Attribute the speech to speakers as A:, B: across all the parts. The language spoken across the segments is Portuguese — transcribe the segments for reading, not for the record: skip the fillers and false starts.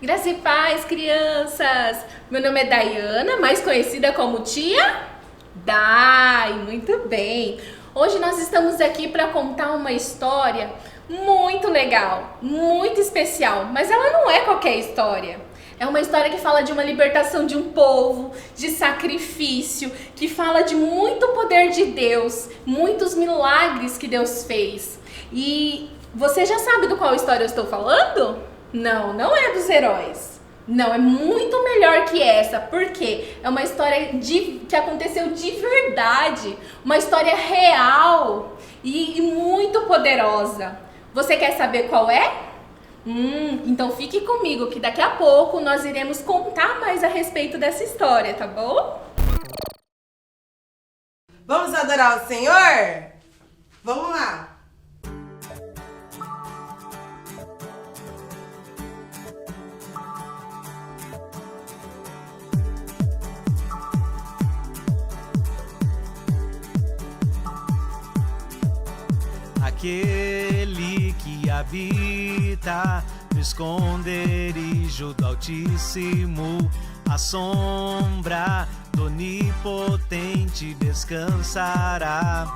A: Graça e paz, crianças! Meu nome é Dayana, mais conhecida como Tia Dai. Muito bem! Hoje nós estamos aqui para contar uma história muito legal, muito especial, mas ela não é qualquer história. É uma história que fala de uma libertação de um povo, de sacrifício, que fala de muito poder de Deus, muitos milagres que Deus fez. E você já sabe do qual história eu estou falando? Não, não é dos heróis. Não, é muito melhor que essa, porque é uma história que aconteceu de verdade, uma história real e muito poderosa. Você quer saber qual é? Então fique comigo que daqui a pouco nós iremos contar mais a respeito dessa história, tá bom?
B: Vamos adorar o Senhor? Vamos lá!
C: Aquele que habita no esconderijo do Altíssimo, à sombra do Onipotente descansará.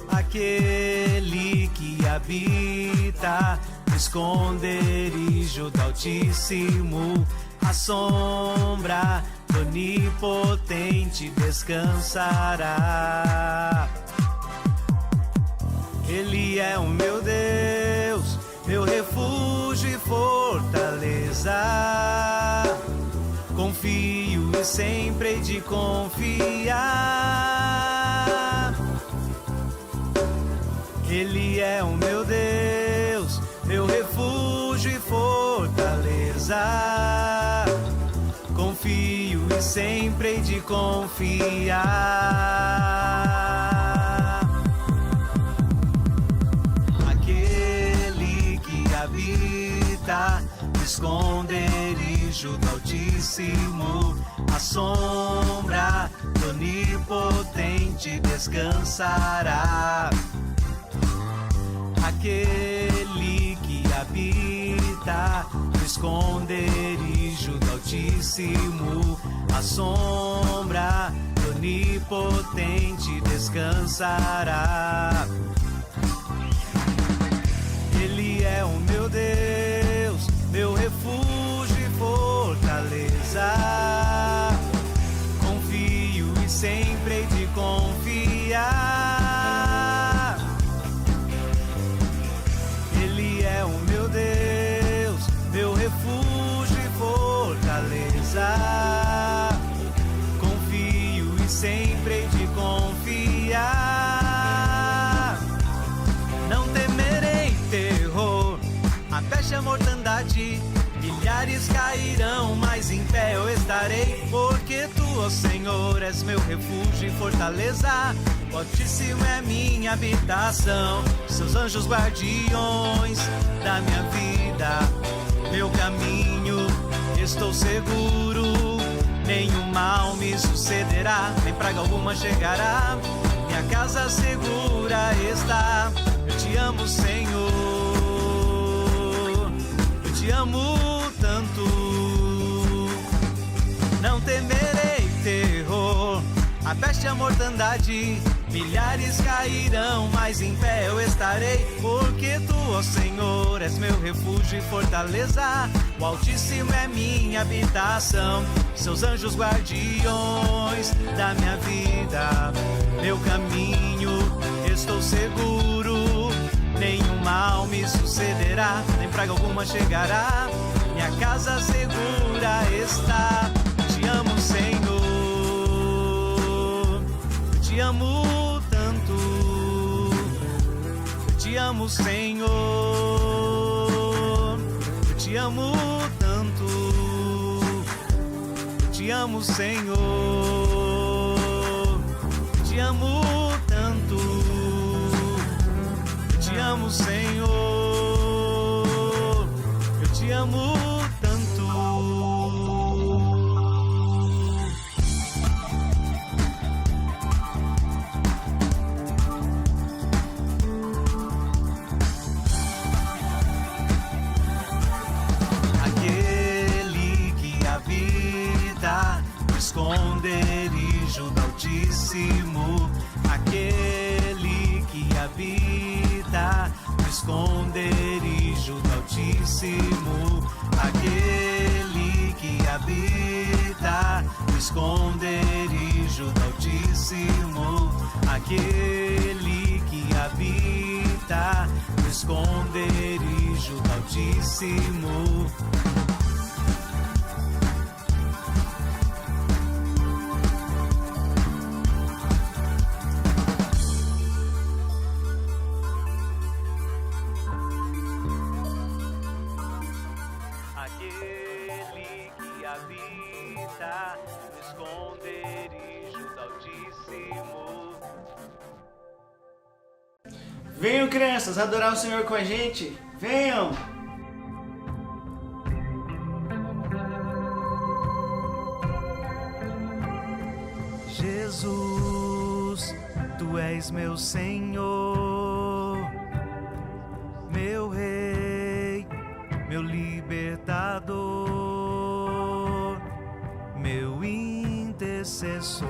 C: Aquele que habita no esconderijo do Altíssimo, à sombra do Onipotente descansará. Ele é o meu Deus, meu refúgio e fortaleza. Confio e sempre hei de confiar. Ele é o meu Deus, meu refúgio e fortaleza. Confio e sempre hei de confiar. Habita no esconderijo do Altíssimo, à sombra do Onipotente descansará. Aquele que habita no esconderijo do Altíssimo, à sombra do Onipotente descansará. Ele é o meu Deus, meu refúgio e fortaleza. Confio e sempre hei de confiar. Ele é o meu Deus, meu refúgio e fortaleza. Confio e sempre hei de confiar. Não temerei terror, a peste e a mortandade, milhares cairão, mas em pé eu estarei, porque tu, ó Senhor, és meu refúgio e fortaleza. O Altíssimo é minha habitação, seus anjos guardiões da minha vida, meu caminho, estou seguro, nenhum mal me sucederá, nem praga alguma chegará, minha casa segura está. Eu te amo, Senhor, eu te amo tanto. Não temerei terror, a peste e a mortandade, milhares cairão, mas em pé eu estarei, porque tu, ó Senhor, és meu refúgio e fortaleza. O Altíssimo é minha habitação, seus anjos guardiões da minha vida, meu caminho, estou seguro, nenhum mal me sucederá, nem praga alguma chegará, minha casa segura está. Te amo, Senhor, eu te amo tanto, eu te amo, Senhor, eu te amo tanto, eu te amo, Senhor, eu te amo tanto, eu te amo, Senhor, eu te amo tanto. Altíssimo, aquele que habita no esconderijo do Altíssimo, aquele que habita no esconderijo do Altíssimo, aquele que habita no esconderijo do Altíssimo. Aquele que habita no esconderijo do Altíssimo.
D: Venham, crianças, adorar o Senhor com a gente. Venham!
C: Jesus, Tu és meu Senhor, meu Rei, meu libertador, meu intercessor,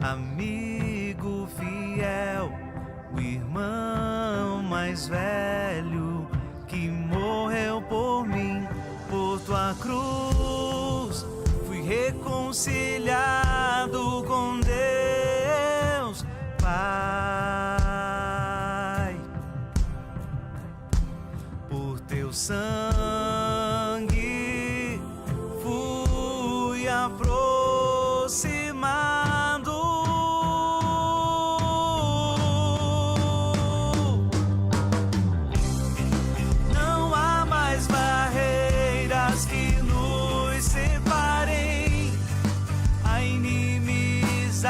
C: amigo fiel, o irmão mais velho que morreu por mim. Por tua cruz fui reconciliado com Deus Pai. Por teu sangue fui aproximado. Não há mais barreiras que nos separem. A inimizade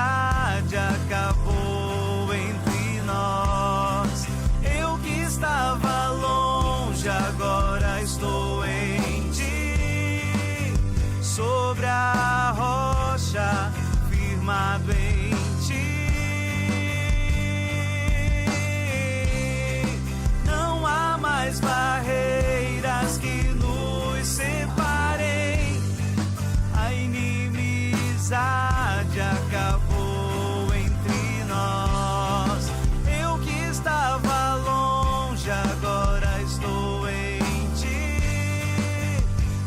C: acabou entre nós. Eu que estava longe, agora estou em ti. Sobre a rocha, firmado em ti. Não há mais barreiras que nos separem. A inimizade acabou entre nós. Eu que estava longe, agora estou em ti.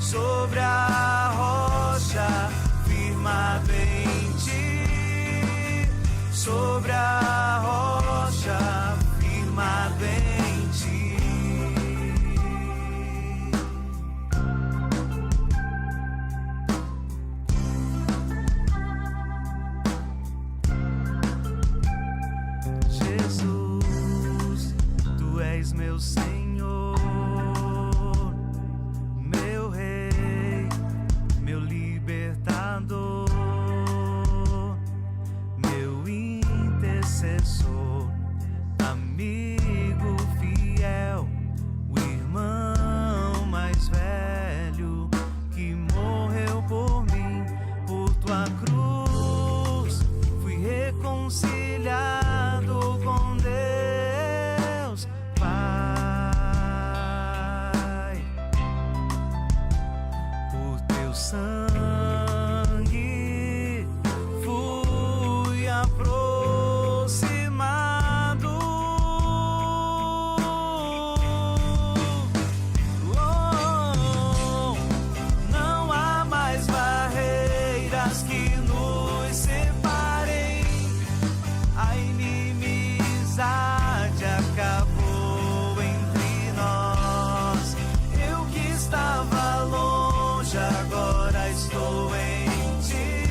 C: Sobre a rocha, firmado em ti. Sobre a rocha, firmado em ti. Jesus, Tu és meu Senhor, meu Rei, meu libertador, meu intercessor, amigo fiel, o irmão mais velho que morreu por mim. Por tua cruz fui reconciliado com Deus Pai. Por teu sangue fui aproximado. Oh, não há mais barreiras que nos separem. A inimizade acabou entre nós. Eu que estava longe, agora estou em ti.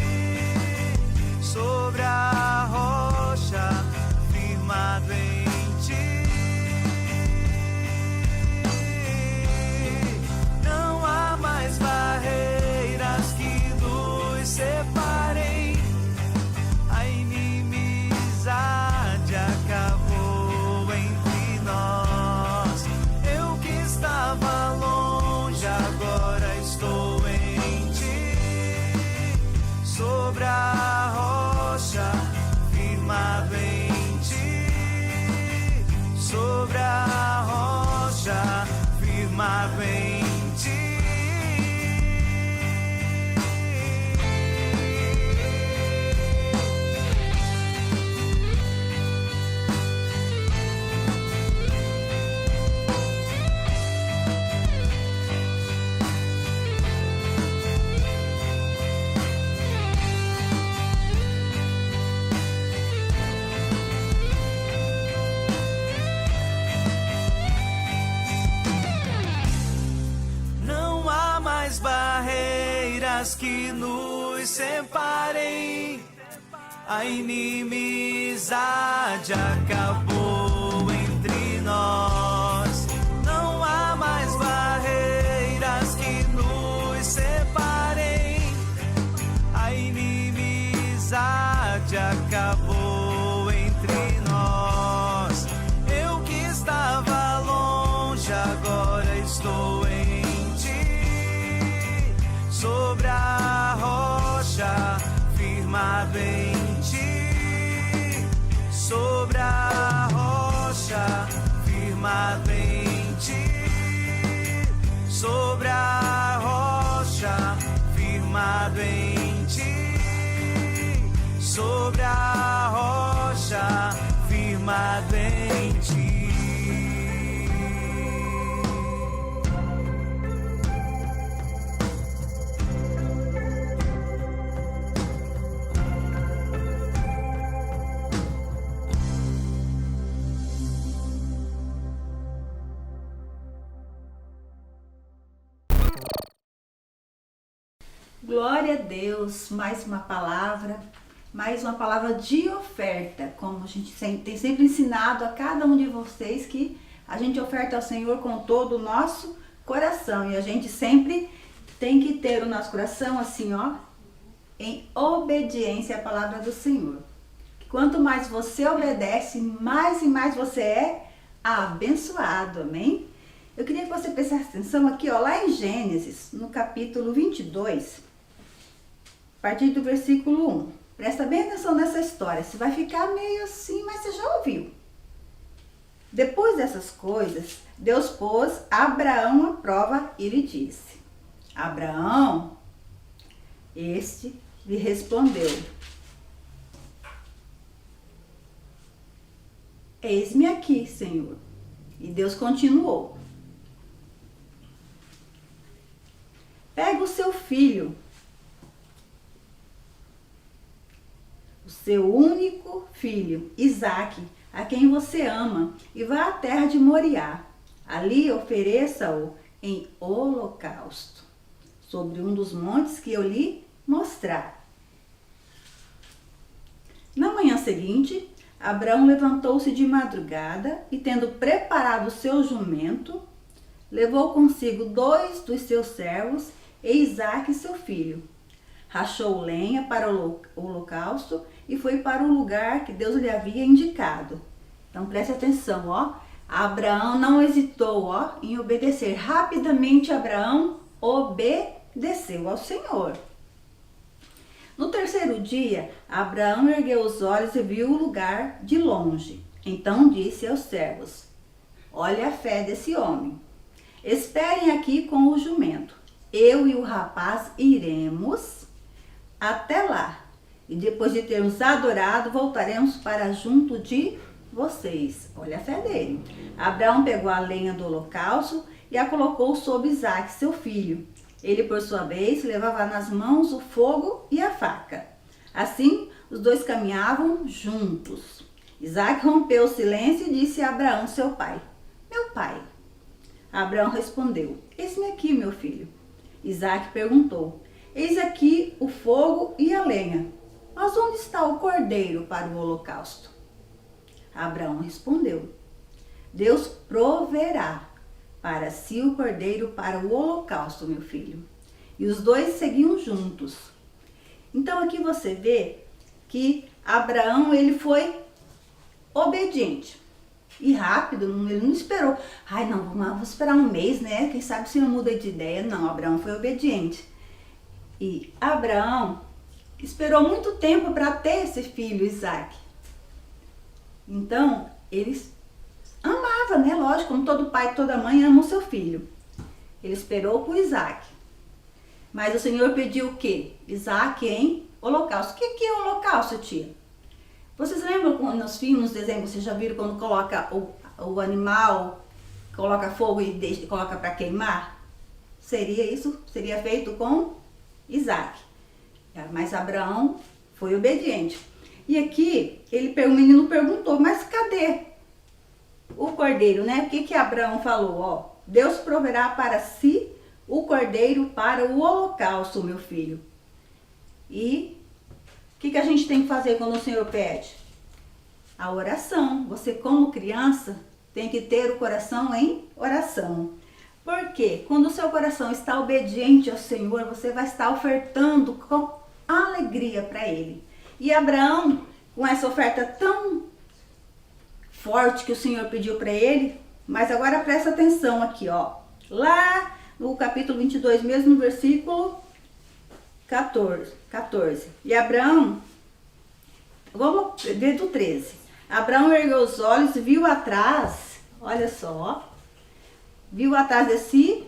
C: Sobre a rocha, firmado em ti. Não há mais barreiras que nos separem. A inimizade acabou entre nós. Eu que estava longe, agora estou em ti. Sobre a rocha, firmado em ti. Sobre a rocha, firmado em ti. barreiras que nos separem. A inimizade acabou entre nós. Não há mais barreiras que nos separem. A inimizade acabou entre nós. Eu que estava longe, agora estou em ti. Sobre a rocha, firmado em ti. Sobre a rocha, firmado em ti. Sobre a rocha, firmado em ti. Sobre a rocha, firmado em ti.
E: Glória a Deus, mais uma palavra de oferta, como a gente tem sempre ensinado a cada um de vocês, que a gente oferta ao Senhor com todo o nosso coração, e a gente sempre tem que ter o nosso coração assim, ó, em obediência à palavra do Senhor. Quanto mais você obedece, mais e mais você é abençoado, amém? Eu queria que você prestasse atenção aqui, ó, lá em Gênesis, no capítulo 22, a partir do versículo 1. Presta bem atenção nessa história, você vai ficar meio assim, mas você já ouviu. Depois dessas coisas, Deus pôs Abraão à prova e lhe disse: Abraão, este lhe respondeu: Eis-me aqui, Senhor. E Deus continuou: Pega o seu filho, o seu único filho, Isaque, a quem você ama, e vá à terra de Moriá. Ali ofereça-o em holocausto, sobre um dos montes que eu lhe mostrar. Na manhã seguinte, Abraão levantou-se de madrugada e, tendo preparado o seu jumento, levou consigo 2 dos seus servos e Isaque, seu filho. Rachou lenha para o holocausto e foi para o lugar que Deus lhe havia indicado. Então preste atenção, ó. Abraão não hesitou, ó, em obedecer. Rapidamente Abraão obedeceu ao Senhor. No terceiro dia, Abraão ergueu os olhos e viu o lugar de longe. Então disse aos servos: Olha a fé desse homem. Esperem aqui com o jumento. Eu e o rapaz iremos até lá. E depois de termos adorado, voltaremos para junto de vocês. Olha a fé dele. Abraão pegou a lenha do holocausto e a colocou sobre Isaque, seu filho. Ele, por sua vez, levava nas mãos o fogo e a faca. Assim, os dois caminhavam juntos. Isaque rompeu o silêncio e disse a Abraão, seu pai: Meu pai. Abraão respondeu: Eis-me aqui, meu filho. Isaque perguntou: Eis aqui o fogo e a lenha, mas onde está o cordeiro para o holocausto? Abraão respondeu: Deus proverá para si o cordeiro para o holocausto, meu filho. E os dois seguiam juntos. Então aqui você vê que Abraão, ele foi obediente e rápido, ele não esperou. Ai, não, vamos esperar um mês, né? Quem sabe se não muda de ideia. Não, Abraão foi obediente. E Abraão esperou muito tempo para ter esse filho, Isaque. Então, eles amava, né? Lógico, como todo pai e toda mãe ama o seu filho. Ele esperou por Isaque. Mas o Senhor pediu o quê? Isaque em holocausto. O que é holocausto, tia? Vocês lembram quando nos filmes, nos desenhos, vocês já viram quando coloca o animal, coloca fogo e coloca para queimar? Seria isso? Seria feito com Isaque. Mas Abraão foi obediente. E aqui, o menino perguntou, mas cadê o cordeiro, né? O que Abraão falou? Ó, Deus proverá para si o cordeiro para o holocausto, meu filho. E o que a gente tem que fazer quando o Senhor pede? A oração. Você, como criança, tem que ter o coração em oração. Porque quando o seu coração está obediente ao Senhor, você vai estar ofertando com alegria para Ele. E Abraão, com essa oferta tão forte que o Senhor pediu para ele, mas agora presta atenção aqui, ó. Lá no capítulo 22 mesmo, no versículo 14. E Abraão, vamos ver do 13. Abraão ergueu os olhos e viu atrás, olha só, viu atrás de si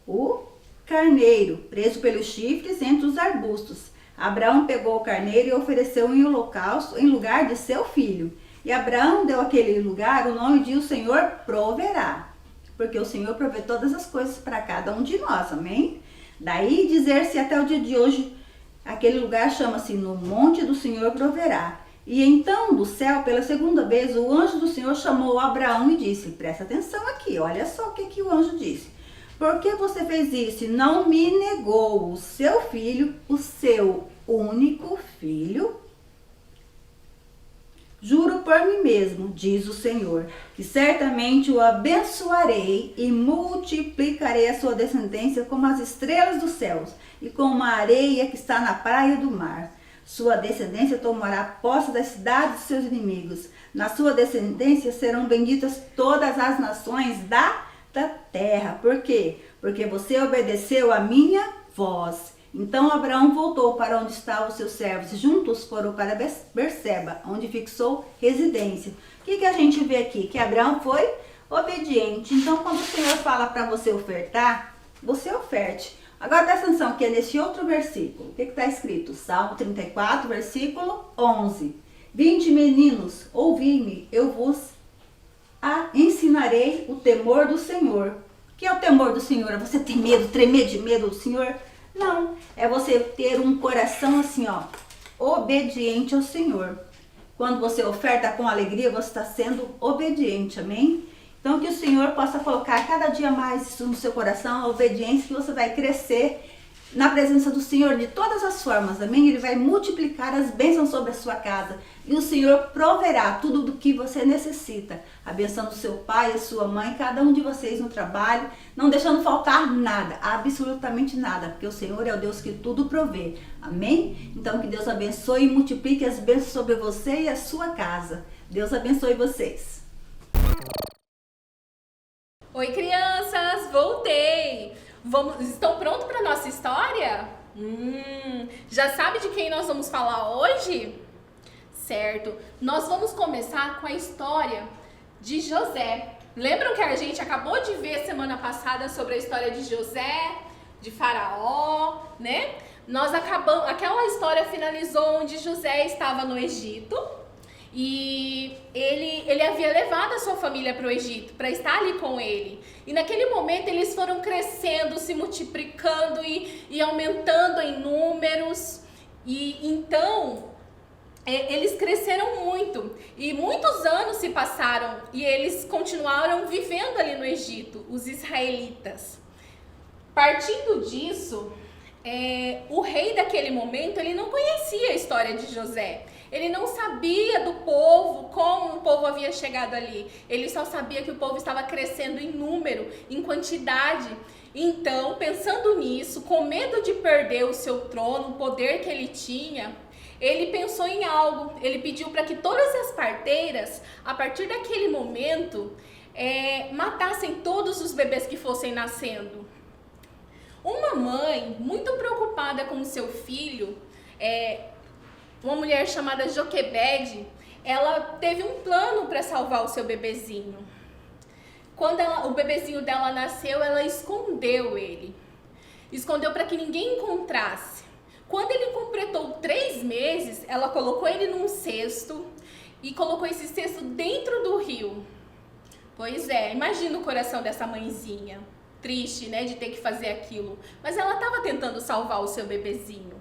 E: o carneiro, preso pelos chifres entre os arbustos. Abraão pegou o carneiro e ofereceu em holocausto em lugar de seu filho. E Abraão deu àquele lugar o nome de o Senhor proverá. Porque o Senhor provê todas as coisas para cada um de nós, amém? Daí dizer-se até o dia de hoje, aquele lugar chama-se no monte do Senhor proverá. E então do céu, pela segunda vez, o anjo do Senhor chamou Abraão e disse, presta atenção aqui, olha só o que o anjo disse. Por que você fez isso e não me negou o seu filho, o seu único filho? Juro por mim mesmo, diz o Senhor, que certamente o abençoarei e multiplicarei a sua descendência como as estrelas dos céus e como a areia que está na praia do mar. Sua descendência tomará posse das cidades de seus inimigos. Na sua descendência serão benditas todas as nações da terra. Por quê? Porque você obedeceu a minha voz. Então Abraão voltou para onde estavam os seus servos. Juntos foram para Berseba, onde fixou residência. O que a gente vê aqui? Que Abraão foi obediente. Então quando o Senhor fala para você ofertar, você oferte. Agora presta atenção que é nesse outro versículo. O que está escrito? Salmo 34, versículo 11. Vinde, meninos, ouvi-me, eu vos ensinarei o temor do Senhor. O que é o temor do Senhor? É você ter medo, tremer de medo do Senhor? Não, é você ter um coração assim, ó, obediente ao Senhor. Quando você oferta com alegria, você está sendo obediente, amém? Então que o Senhor possa colocar cada dia mais isso no seu coração, a obediência, que você vai crescer na presença do Senhor de todas as formas, amém? Ele vai multiplicar as bênçãos sobre a sua casa e o Senhor proverá tudo do que você necessita, abençoando seu pai, a sua mãe, cada um de vocês no trabalho, não deixando faltar nada, absolutamente nada, porque o Senhor é o Deus que tudo provê, amém? Então que Deus abençoe e multiplique as bênçãos sobre você e a sua casa. Deus abençoe vocês.
A: Oi, crianças, voltei! Estão prontos para nossa história? Já sabe de quem nós vamos falar hoje? Certo, nós vamos começar com a história de José. Lembram que a gente acabou de ver semana passada sobre a história de José, de Faraó, né? Aquela história finalizou onde José estava no Egito. E ele havia levado a sua família para o Egito, para estar ali com ele. E naquele momento eles foram crescendo, se multiplicando e aumentando em números. E então eles cresceram muito. E muitos anos se passaram e eles continuaram vivendo ali no Egito, os israelitas. Partindo disso, o rei daquele momento, ele não conhecia a história de José. Ele não sabia do povo, como o povo havia chegado ali. Ele só sabia que o povo estava crescendo em número, em quantidade. Então, pensando nisso, com medo de perder o seu trono, o poder que ele tinha, ele pensou em algo. Ele pediu para que todas as parteiras, a partir daquele momento, matassem todos os bebês que fossem nascendo. Uma mãe, muito preocupada com o seu filho, uma mulher chamada Joquebede, ela teve um plano para salvar o seu bebezinho. Quando o bebezinho dela nasceu, ela escondeu ele. Escondeu para que ninguém encontrasse. Quando ele completou 3 meses, ela colocou ele num cesto e colocou esse cesto dentro do rio. Pois imagina o coração dessa mãezinha. Triste, né, de ter que fazer aquilo. Mas ela estava tentando salvar o seu bebezinho.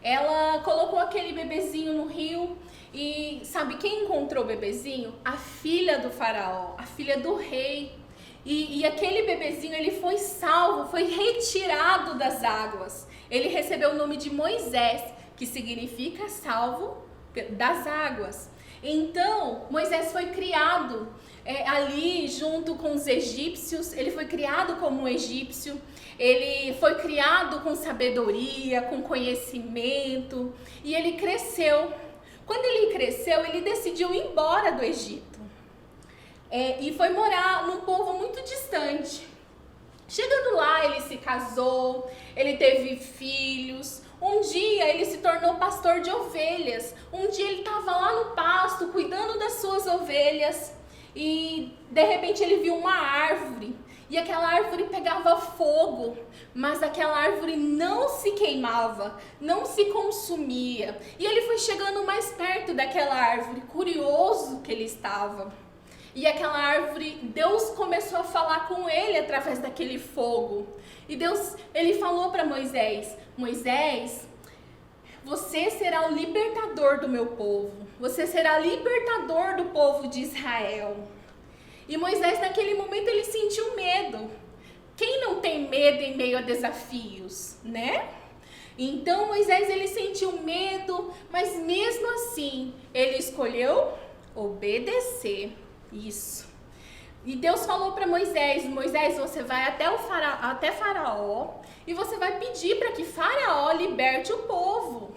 A: Ela colocou aquele bebezinho no rio e sabe quem encontrou o bebezinho? A filha do faraó, a filha do rei. E aquele bebezinho, ele foi salvo, foi retirado das águas. Ele recebeu o nome de Moisés, que significa salvo das águas. Então, Moisés foi criado ali junto com os egípcios. Ele foi criado como um egípcio. Ele foi criado com sabedoria, com conhecimento. E ele cresceu. Quando ele cresceu, ele decidiu ir embora do Egito. E foi morar num povo muito distante. Chegando lá, ele se casou, ele teve filhos. Um dia ele se tornou pastor de ovelhas. Um dia ele estava lá no pasto, cuidando das suas ovelhas. E de repente ele viu uma árvore. E aquela árvore pegava fogo, mas aquela árvore não se queimava, não se consumia. E ele foi chegando mais perto daquela árvore, curioso que ele estava. E aquela árvore, Deus começou a falar com ele através daquele fogo. E ele falou para Moisés: Moisés, você será o libertador do meu povo. Você será libertador do povo de Israel. E Moisés, naquele momento, ele sentiu medo. Quem não tem medo em meio a desafios, né? Então, Moisés, ele sentiu medo, mas mesmo assim, ele escolheu obedecer. Isso. E Deus falou para Moisés: Moisés, você vai até Faraó e você vai pedir para que Faraó liberte o povo.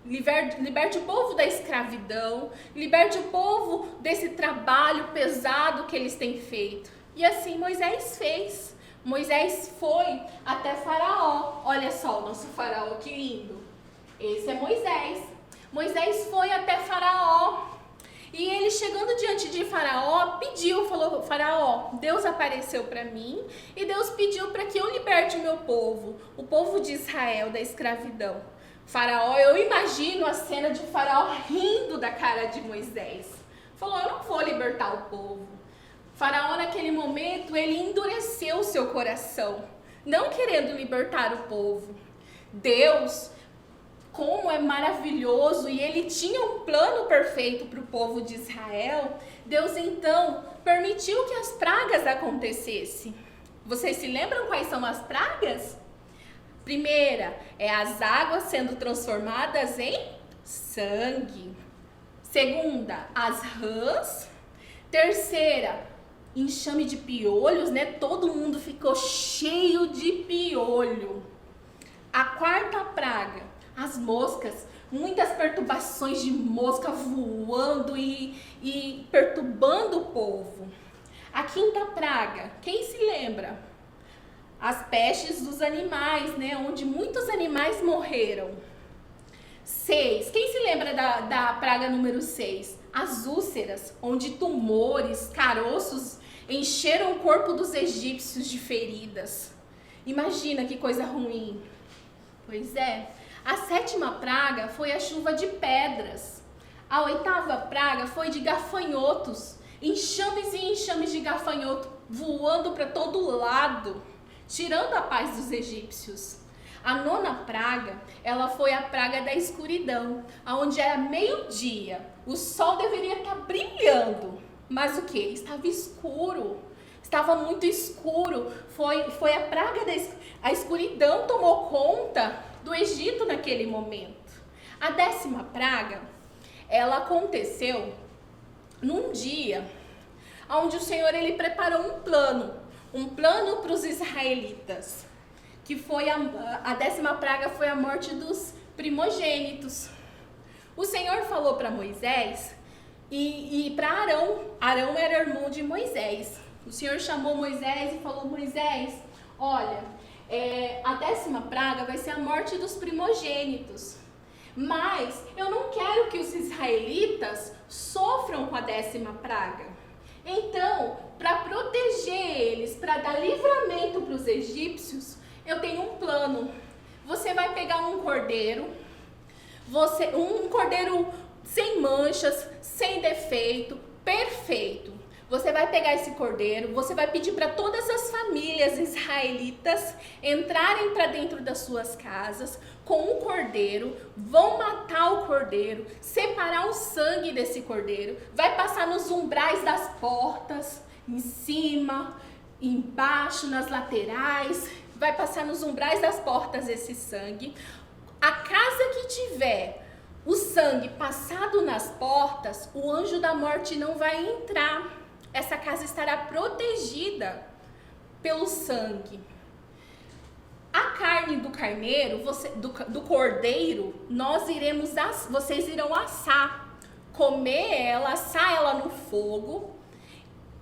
A: Liberte o povo da escravidão, liberte o povo desse trabalho pesado que eles têm feito. E assim Moisés fez. Moisés foi até Faraó. Olha só o nosso Faraó, que lindo. Esse é Moisés. Moisés foi até Faraó. E ele, chegando diante de Faraó, falou: Faraó, Deus apareceu para mim e Deus pediu para que eu liberte o meu povo, o povo de Israel, da escravidão. Faraó, eu imagino a cena de Faraó rindo da cara de Moisés. Falou: eu não vou libertar o povo. Faraó, naquele momento, ele endureceu o seu coração, não querendo libertar o povo. Deus, como é maravilhoso, e ele tinha um plano perfeito para o povo de Israel. Deus então permitiu que as pragas acontecessem. Vocês se lembram quais são as pragas? Primeira é as águas sendo transformadas em sangue. Segunda, as rãs. Terceira, enxame de piolhos, né? Todo mundo ficou cheio de piolho. A quarta praga, as moscas. Muitas perturbações de mosca voando e perturbando o povo. A quinta praga, quem se lembra? As pestes dos animais, né? Onde muitos animais morreram. 6. Quem se lembra da praga número 6? As úlceras, onde tumores, caroços encheram o corpo dos egípcios de feridas. Imagina que coisa ruim. Pois é. A 7ª praga foi a chuva de pedras. A 8ª praga foi de gafanhotos. Enxames e enxames de gafanhoto voando para todo lado, tirando a paz dos egípcios. A 9ª praga, ela foi a praga da escuridão, onde era meio-dia, o sol deveria estar brilhando, mas o que? Estava escuro, estava muito escuro. Foi a praga a escuridão tomou conta do Egito naquele momento. A 10ª praga, ela aconteceu num dia onde o Senhor ele preparou um plano para os israelitas, que foi a 10ª praga foi a morte dos primogênitos. O Senhor falou para Moisés e para Arão. Arão era irmão de Moisés. O Senhor chamou Moisés e falou: Moisés, olha, a 10ª praga vai ser a morte dos primogênitos. Mas eu não quero que os israelitas sofram com a 10ª praga. Então, para proteger eles, para dar livramento para os egípcios, eu tenho um plano. Você vai pegar um cordeiro, um cordeiro sem manchas, sem defeito, perfeito. Você vai pegar esse cordeiro, você vai pedir para todas as famílias israelitas entrarem para dentro das suas casas com um cordeiro, vão matar o cordeiro, separar o sangue desse cordeiro, vai passar nos umbrais das portas, em cima, embaixo, nas laterais, vai passar nos umbrais das portas esse sangue. A casa que tiver o sangue passado nas portas, o anjo da morte não vai entrar. Essa casa estará protegida pelo sangue. A carne do carneiro, do cordeiro, vocês irão assar, comer ela, assar ela no fogo,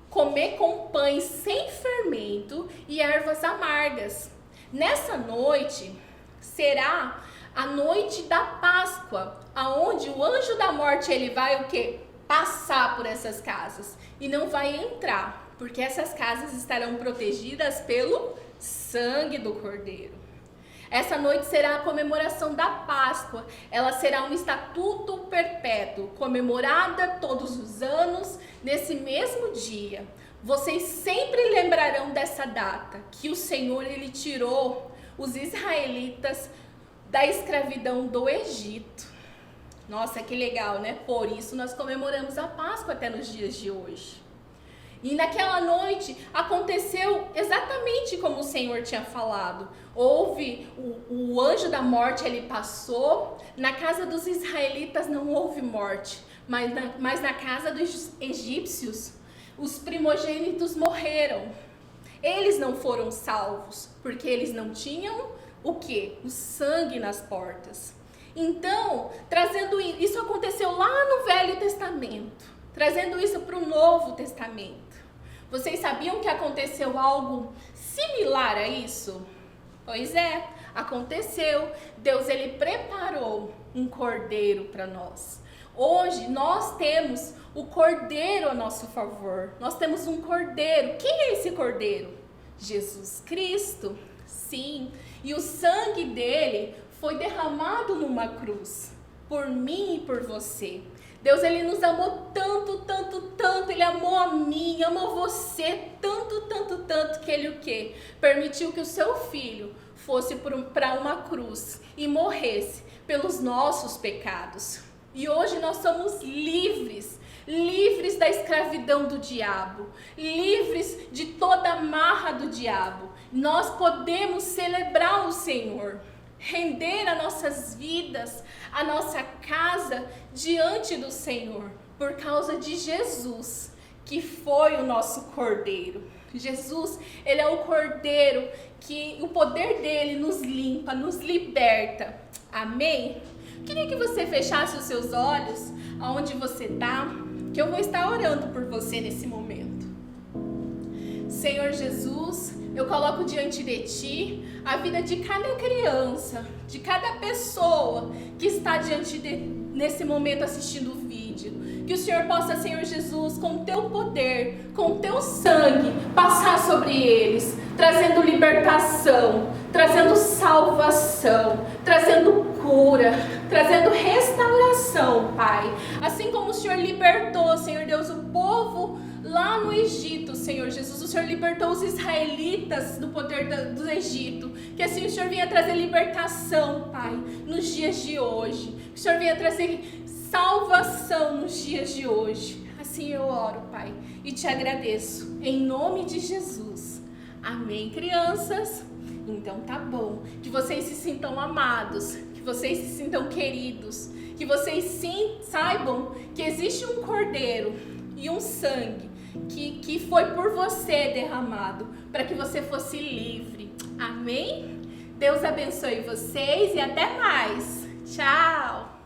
A: comer com pães sem fermento e ervas amargas. Nessa noite será a noite da Páscoa, aonde o anjo da morte ele vai o quê? Passar por essas casas e não vai entrar, porque essas casas estarão protegidas pelo sangue do Cordeiro. Essa noite será a comemoração da Páscoa. Ela será um estatuto perpétuo, comemorada todos os anos nesse mesmo dia. Vocês sempre lembrarão dessa data, que o Senhor ele tirou os israelitas da escravidão do Egito. Nossa, que legal, né? Por isso nós comemoramos a Páscoa até nos dias de hoje. E naquela noite aconteceu exatamente como o Senhor tinha falado. Houve o anjo da morte, ele passou. Na casa dos israelitas não houve morte, mas na casa dos egípcios, os primogênitos morreram. Eles não foram salvos, porque eles não tinham o quê? O sangue nas portas. Então, trazendo isso aconteceu lá no Velho Testamento, trazendo isso para o Novo Testamento. Vocês sabiam que aconteceu algo similar a isso? Pois é, aconteceu. Deus ele preparou um cordeiro para nós. Hoje nós temos o cordeiro a nosso favor. Nós temos um cordeiro. Quem é esse cordeiro? Jesus Cristo. Sim, e o sangue dele foi derramado numa cruz, por mim e por você. Deus, ele nos amou tanto, tanto, tanto, ele amou a mim, amou você, tanto, tanto, tanto, que ele o quê? Permitiu que o seu filho fosse para uma cruz e morresse pelos nossos pecados. E hoje nós somos livres, livres da escravidão do diabo, livres de toda a marra do diabo. Nós podemos celebrar o Senhor, render as nossas vidas, a nossa casa diante do Senhor, por causa de Jesus, que foi o nosso Cordeiro. Jesus, ele é o Cordeiro que o poder dele nos limpa, nos liberta. Amém? Queria que você fechasse os seus olhos aonde você está, que eu vou estar orando por você nesse momento. Senhor Jesus, eu coloco diante de Ti a vida de cada criança, de cada pessoa que está nesse momento assistindo o vídeo. Que o Senhor possa, Senhor Jesus, com Teu poder, com Teu sangue, passar sobre eles, trazendo libertação, trazendo salvação, trazendo cura, trazendo restauração, Pai. Assim como o Senhor libertou, Senhor Deus, o povo lá no Egito, Senhor Jesus, o Senhor libertou os israelitas do poder do Egito. Que assim o Senhor venha trazer libertação, Pai, nos dias de hoje. Que o Senhor venha trazer salvação nos dias de hoje. Assim eu oro, Pai, e te agradeço. Em nome de Jesus. Amém, crianças? Então tá bom. Que vocês se sintam amados, que vocês se sintam queridos, que vocês sim saibam que existe um cordeiro e um sangue que foi por você derramado, para que você fosse livre. Amém? Deus abençoe vocês e até mais. Tchau!